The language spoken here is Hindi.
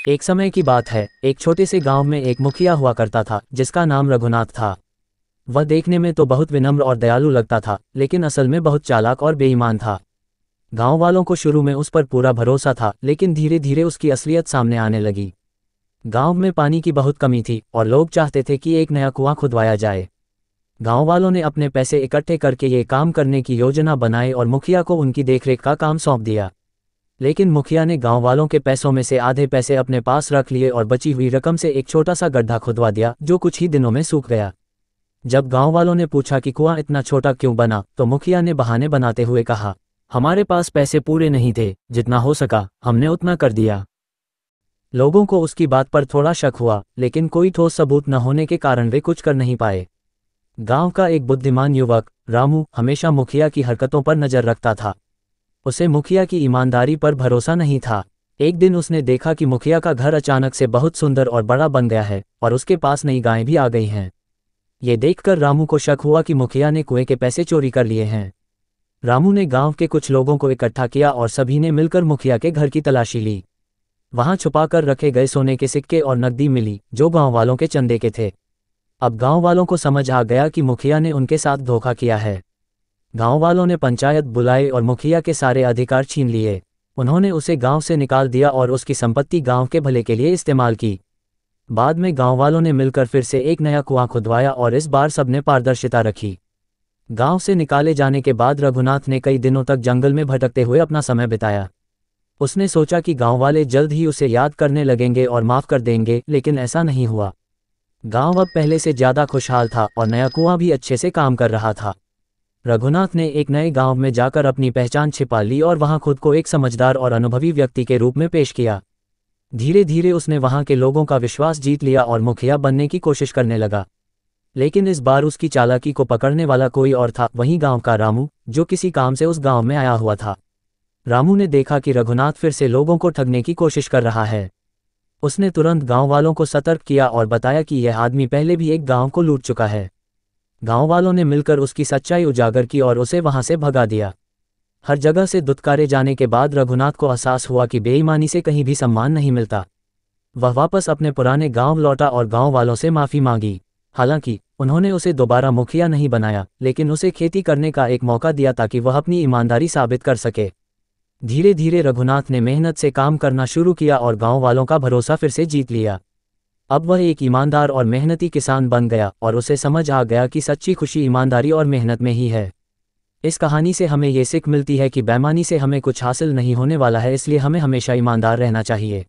एक समय की बात है, एक छोटे से गांव में एक मुखिया हुआ करता था जिसका नाम रघुनाथ था। वह देखने में तो बहुत विनम्र और दयालु लगता था, लेकिन असल में बहुत चालाक और बेईमान था। गांव वालों को शुरू में उस पर पूरा भरोसा था, लेकिन धीरे धीरे उसकी असलियत सामने आने लगी। गांव में पानी की बहुत कमी थी और लोग चाहते थे कि एक नया कुआं खुदवाया जाए। गांव वालों ने अपने पैसे इकट्ठे करके ये काम करने की योजना बनाई और मुखिया को उनकी देखरेख का काम सौंप दिया। लेकिन मुखिया ने गांव वालों के पैसों में से आधे पैसे अपने पास रख लिए और बची हुई रकम से एक छोटा सा गड्ढा खुदवा दिया, जो कुछ ही दिनों में सूख गया। जब गांव वालों ने पूछा कि कुआं इतना छोटा क्यों बना, तो मुखिया ने बहाने बनाते हुए कहा, हमारे पास पैसे पूरे नहीं थे, जितना हो सका हमने उतना कर दिया। लोगों को उसकी बात पर थोड़ा शक हुआ, लेकिन कोई ठोस सबूत न होने के कारण वे कुछ कर नहीं पाए। गांव का एक बुद्धिमान युवक रामू हमेशा मुखिया की हरकतों पर नजर रखता था। उसे मुखिया की ईमानदारी पर भरोसा नहीं था। एक दिन उसने देखा कि मुखिया का घर अचानक से बहुत सुंदर और बड़ा बन गया है और उसके पास नई गायें भी आ गई हैं। ये देखकर रामू को शक हुआ कि मुखिया ने कुएं के पैसे चोरी कर लिए हैं। रामू ने गांव के कुछ लोगों को इकट्ठा किया और सभी ने मिलकर मुखिया के घर की तलाशी ली। वहां छुपाकर रखे गए सोने के सिक्के और नकदी मिली, जो गांव वालों के चंदे के थे। अब गांव वालों को समझ आ गया कि मुखिया ने उनके साथ धोखा किया है। गांव वालों ने पंचायत बुलाई और मुखिया के सारे अधिकार छीन लिए। उन्होंने उसे गांव से निकाल दिया और उसकी संपत्ति गांव के भले के लिए इस्तेमाल की। बाद में गांव वालों ने मिलकर फिर से एक नया कुआं खुदवाया और इस बार सबने पारदर्शिता रखी। गांव से निकाले जाने के बाद रघुनाथ ने कई दिनों तक जंगल में भटकते हुए अपना समय बिताया। उसने सोचा कि गांव वाले जल्द ही उसे याद करने लगेंगे और माफ कर देंगे, लेकिन ऐसा नहीं हुआ। गांव अब पहले से ज्यादा खुशहाल था और नया कुआं भी अच्छे से काम कर रहा था। रघुनाथ ने एक नए गांव में जाकर अपनी पहचान छिपा ली और वहां खुद को एक समझदार और अनुभवी व्यक्ति के रूप में पेश किया। धीरे धीरे उसने वहां के लोगों का विश्वास जीत लिया और मुखिया बनने की कोशिश करने लगा। लेकिन इस बार उसकी चालाकी को पकड़ने वाला कोई और था, वही गांव का रामू, जो किसी काम से उस गांव में आया हुआ था। रामू ने देखा कि रघुनाथ फिर से लोगों को ठगने की कोशिश कर रहा है। उसने तुरंत गांव वालों को सतर्क किया और बताया कि यह आदमी पहले भी एक गांव को लूट चुका है। गांव वालों ने मिलकर उसकी सच्चाई उजागर की और उसे वहां से भगा दिया। हर जगह से दुत्कारे जाने के बाद रघुनाथ को एहसास हुआ कि बेईमानी से कहीं भी सम्मान नहीं मिलता। वह वापस अपने पुराने गांव लौटा और गांव वालों से माफी मांगी। हालांकि उन्होंने उसे दोबारा मुखिया नहीं बनाया, लेकिन उसे खेती करने का एक मौका दिया ताकि वह अपनी ईमानदारी साबित कर सके। धीरे धीरे रघुनाथ ने मेहनत से काम करना शुरू किया और गांव वालों का भरोसा फिर से जीत लिया। अब वह एक ईमानदार और मेहनती किसान बन गया और उसे समझ आ गया कि सच्ची खुशी ईमानदारी और मेहनत में ही है। इस कहानी से हमें ये सीख मिलती है कि बेईमानी से हमें कुछ हासिल नहीं होने वाला है, इसलिए हमें हमेशा ईमानदार रहना चाहिए।